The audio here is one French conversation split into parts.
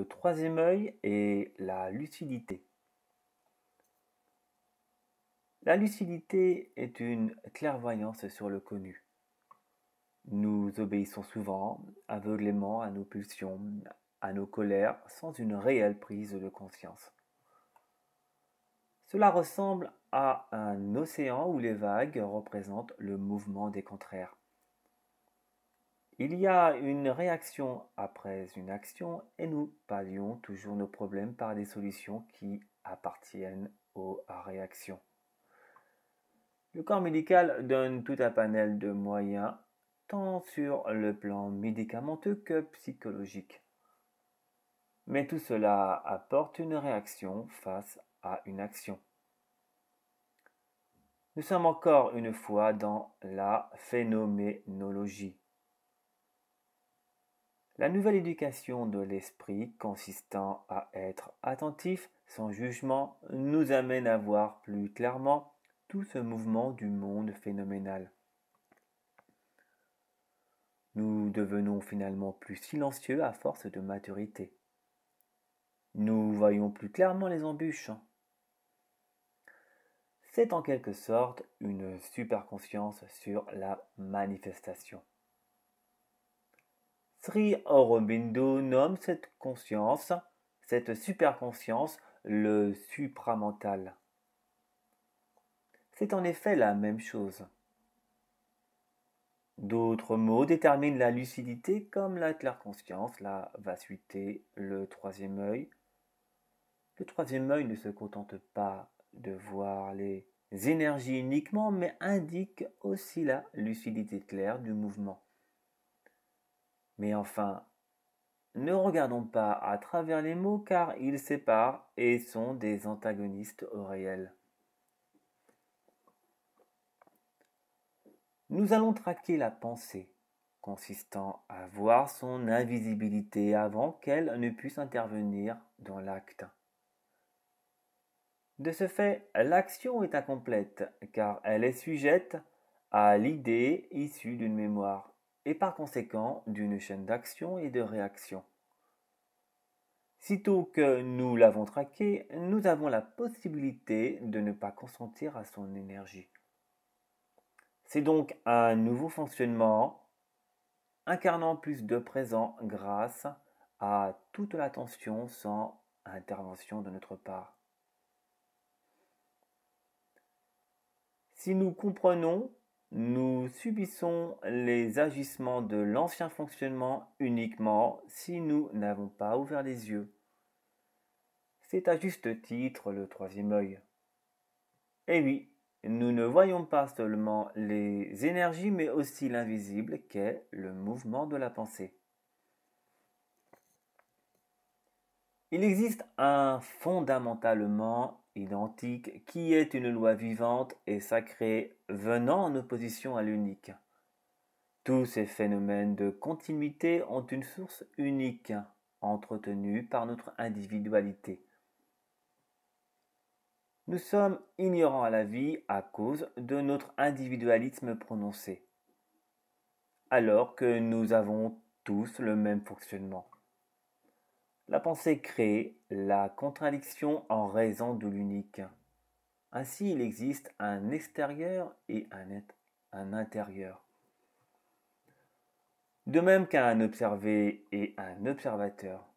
troisième œil et la lucidité. La lucidité est une clairvoyance sur le connu. Nous obéissons souvent, aveuglément à nos pulsions, à nos colères, sans une réelle prise de conscience. Cela ressemble à un océan où les vagues représentent le mouvement des contraires. Il y a une réaction après une action et nous pallions toujours nos problèmes par des solutions qui appartiennent aux réactions. Le corps médical donne tout un panel de moyens, tant sur le plan médicamenteux que psychologique. Mais tout cela apporte une réaction face à une action. Nous sommes encore une fois dans la phénoménologie. La nouvelle éducation de l'esprit consistant à être attentif sans jugement nous amène à voir plus clairement tout ce mouvement du monde phénoménal. Nous devenons finalement plus silencieux à force de maturité. Nous voyons plus clairement les embûches. C'est en quelque sorte une superconscience sur la manifestation. Sri Aurobindo nomme cette conscience, cette superconscience, le supramental. C'est en effet la même chose. D'autres mots déterminent la lucidité comme la clairconscience, la vacuité, le troisième œil. Le troisième œil ne se contente pas de voir les énergies uniquement, mais indique aussi la lucidité claire du mouvement. Mais enfin, ne regardons pas à travers les mots car ils séparent et sont des antagonistes au réel. Nous allons traquer la pensée, consistant à voir son invisibilité avant qu'elle ne puisse intervenir dans l'acte. De ce fait, l'action est incomplète car elle est sujette à l'idée issue d'une mémoire et par conséquent d'une chaîne d'action et de réaction. Sitôt que nous l'avons traquée, nous avons la possibilité de ne pas consentir à son énergie. C'est donc un nouveau fonctionnement incarnant plus de présent grâce à toute l'attention sans intervention de notre part. Si nous comprenons, nous subissons les agissements de l'ancien fonctionnement uniquement si nous n'avons pas ouvert les yeux. C'est à juste titre le troisième œil. Et oui, nous ne voyons pas seulement les énergies mais aussi l'invisible qu'est le mouvement de la pensée. Il existe un fondamentalement identique qui est une loi vivante et sacrée venant en opposition à l'unique. Tous ces phénomènes de continuité ont une source unique, entretenue par notre individualité. Nous sommes ignorants à la vie à cause de notre individualisme prononcé, alors que nous avons tous le même fonctionnement. La pensée crée la contradiction en raison de l'unique. Ainsi, il existe un extérieur et un intérieur. De même qu'un observé et un observateur.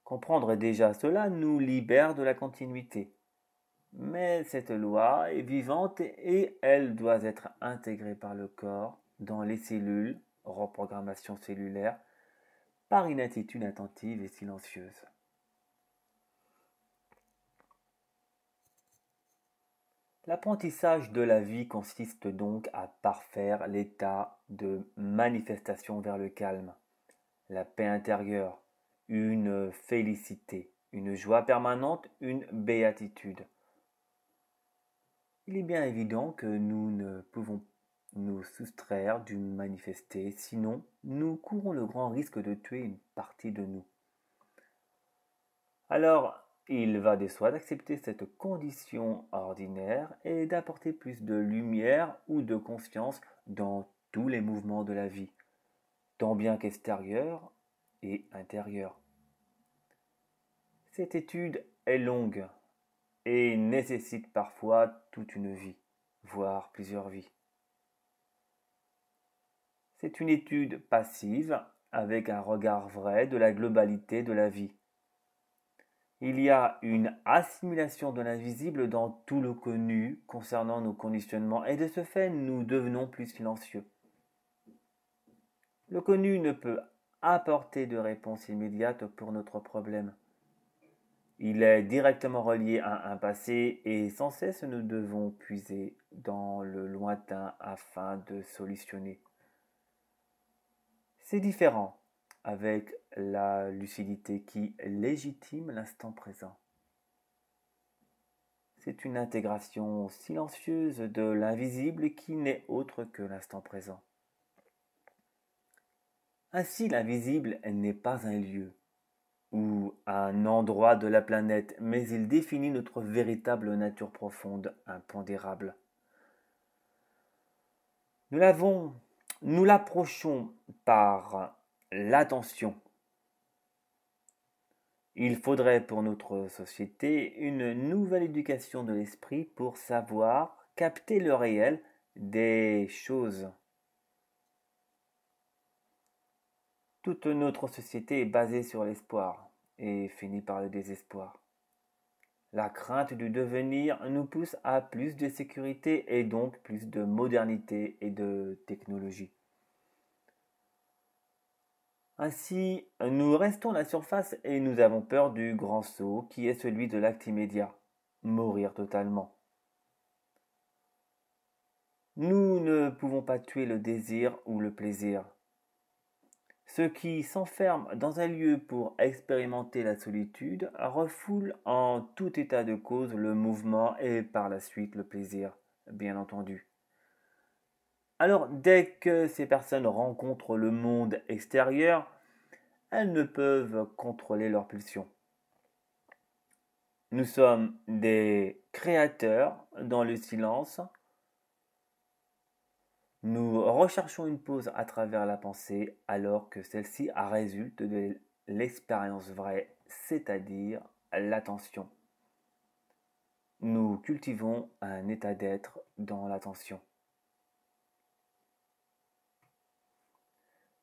Comprendre déjà cela nous libère de la continuité. Mais cette loi est vivante et elle doit être intégrée par le corps dans les cellules, reprogrammation cellulaire, par une attitude attentive et silencieuse. L'apprentissage de la vie consiste donc à parfaire l'état de manifestation vers le calme, la paix intérieure, une félicité, une joie permanente, une béatitude. Il est bien évident que nous ne pouvons nous soustraire du manifesté, sinon nous courons le grand risque de tuer une partie de nous. Alors, il va de soi d'accepter cette condition ordinaire et d'apporter plus de lumière ou de conscience dans tous les mouvements de la vie, tant bien qu'extérieurs et intérieurs. Cette étude est longue et nécessite parfois toute une vie, voire plusieurs vies. C'est une étude passive avec un regard vrai de la globalité de la vie. Il y a une assimilation de l'invisible dans tout le connu concernant nos conditionnements et de ce fait nous devenons plus silencieux. Le connu ne peut apporter de réponse immédiate pour notre problème. Il est directement relié à un passé et sans cesse nous devons puiser dans le lointain afin de solutionner. C'est différent avec la lucidité qui légitime l'instant présent. C'est une intégration silencieuse de l'invisible qui n'est autre que l'instant présent. Ainsi, l'invisible n'est pas un lieu ou un endroit de la planète, mais il définit notre véritable nature profonde, impondérable. Nous l'approchons par l'attention. Il faudrait pour notre société une nouvelle éducation de l'esprit pour savoir capter le réel des choses. Toute notre société est basée sur l'espoir et finit par le désespoir. La crainte du devenir nous pousse à plus de sécurité et donc plus de modernité et de technologie. Ainsi, nous restons à la surface et nous avons peur du grand saut qui est celui de l'acte immédiat, mourir totalement. Nous ne pouvons pas tuer le désir ou le plaisir. Ceux qui s'enferment dans un lieu pour expérimenter la solitude refoulent en tout état de cause le mouvement et par la suite le plaisir, bien entendu. Alors, dès que ces personnes rencontrent le monde extérieur, elles ne peuvent contrôler leurs pulsions. Nous sommes des créateurs dans le silence. Nous recherchons une pause à travers la pensée alors que celle-ci résulte de l'expérience vraie, c'est-à-dire l'attention. Nous cultivons un état d'être dans l'attention.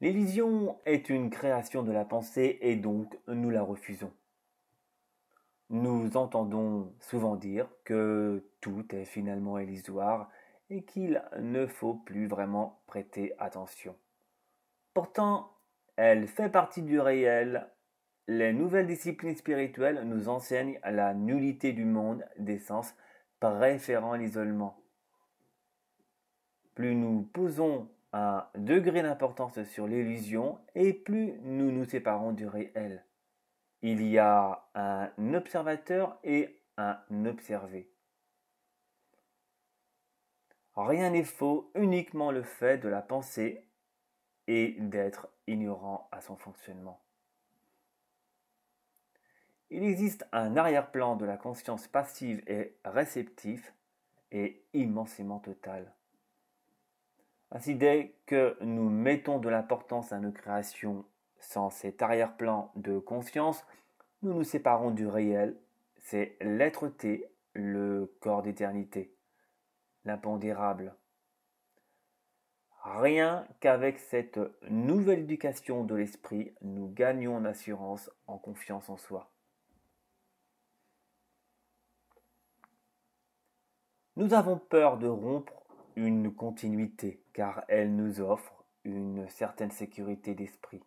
L'illusion est une création de la pensée et donc nous la refusons. Nous entendons souvent dire que tout est finalement illusoire et qu'il ne faut plus vraiment prêter attention. Pourtant, elle fait partie du réel. Les nouvelles disciplines spirituelles nous enseignent la nullité du monde des sens, préférant l'isolement. Plus nous posons un degré d'importance sur l'illusion et plus nous nous séparons du réel. Il y a un observateur et un observé. Rien n'est faux, uniquement le fait de la pensée et d'être ignorant à son fonctionnement. Il existe un arrière-plan de la conscience passive et réceptive et immensément total. Ainsi, dès que nous mettons de l'importance à nos créations sans cet arrière-plan de conscience, nous nous séparons du réel, c'est l'être-té, le corps d'éternité, l'impondérable. Rien qu'avec cette nouvelle éducation de l'esprit, nous gagnons en assurance, en confiance en soi. Nous avons peur de rompre une continuité, car elle nous offre une certaine sécurité d'esprit,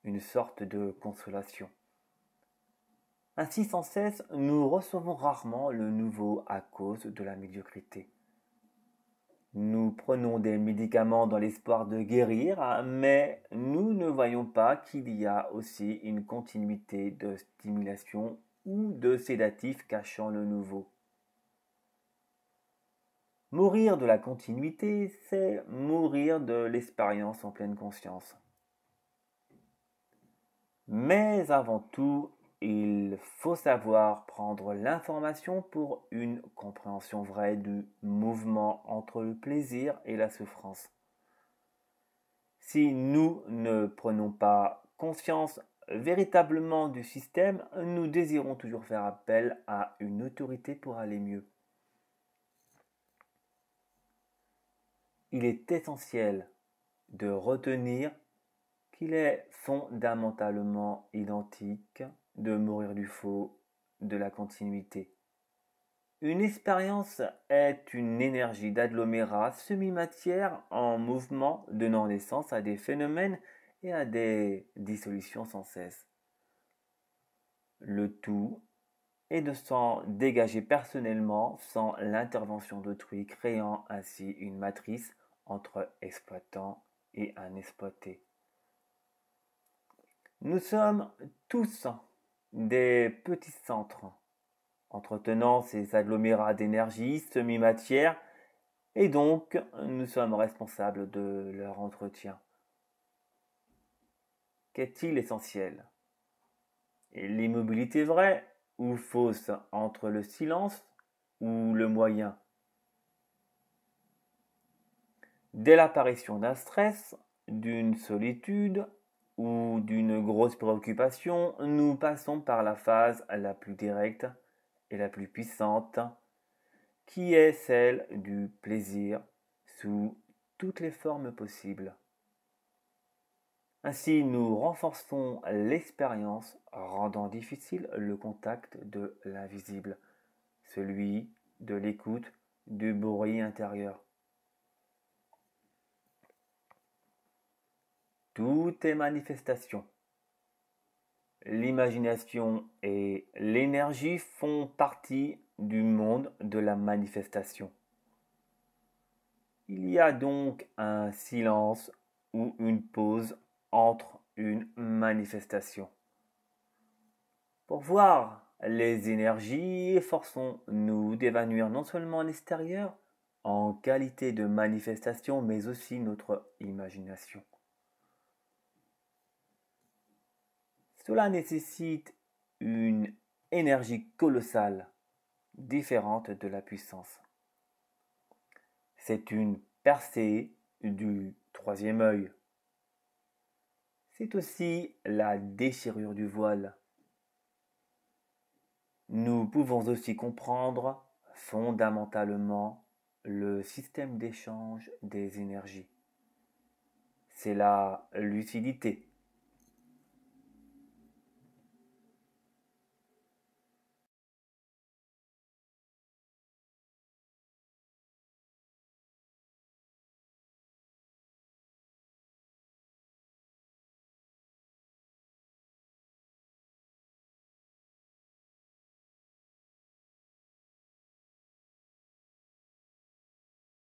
une sorte de consolation. Ainsi, sans cesse, nous recevons rarement le nouveau à cause de la médiocrité. Nous prenons des médicaments dans l'espoir de guérir, mais nous ne voyons pas qu'il y a aussi une continuité de stimulation ou de sédatifs cachant le nouveau. Mourir de la continuité, c'est mourir de l'expérience en pleine conscience. Mais avant tout, il faut savoir prendre l'information pour une compréhension vraie du mouvement entre le plaisir et la souffrance. Si nous ne prenons pas conscience véritablement du système, nous désirons toujours faire appel à une autorité pour aller mieux. Il est essentiel de retenir qu'il est fondamentalement identique de mourir du faux, de la continuité. Une expérience est une énergie d'agglomérat semi-matière en mouvement donnant naissance à des phénomènes et à des dissolutions sans cesse. Le tout est de s'en dégager personnellement sans l'intervention d'autrui, créant ainsi une matrice entre exploitant et un exploité. Nous sommes tous des petits centres entretenant ces agglomérats d'énergie semi-matière et donc nous sommes responsables de leur entretien. Qu'est-il essentiel? Et l'immobilité vraie ou fausse entre le silence ou le moyen? Dès l'apparition d'un stress, d'une solitude ou d'une grosse préoccupation, nous passons par la phase la plus directe et la plus puissante, qui est celle du plaisir sous toutes les formes possibles. Ainsi, nous renforçons l'expérience, rendant difficile le contact de l'invisible, celui de l'écoute du bruit intérieur. Tout est manifestation. L'imagination et l'énergie font partie du monde de la manifestation. Il y a donc un silence ou une pause entre une manifestation. Pour voir les énergies, efforçons-nous d'évanouir non seulement l'extérieur en qualité de manifestation, mais aussi notre imagination. Cela nécessite une énergie colossale, différente de la puissance. C'est une percée du troisième œil. C'est aussi la déchirure du voile. Nous pouvons aussi comprendre fondamentalement le système d'échange des énergies. C'est la lucidité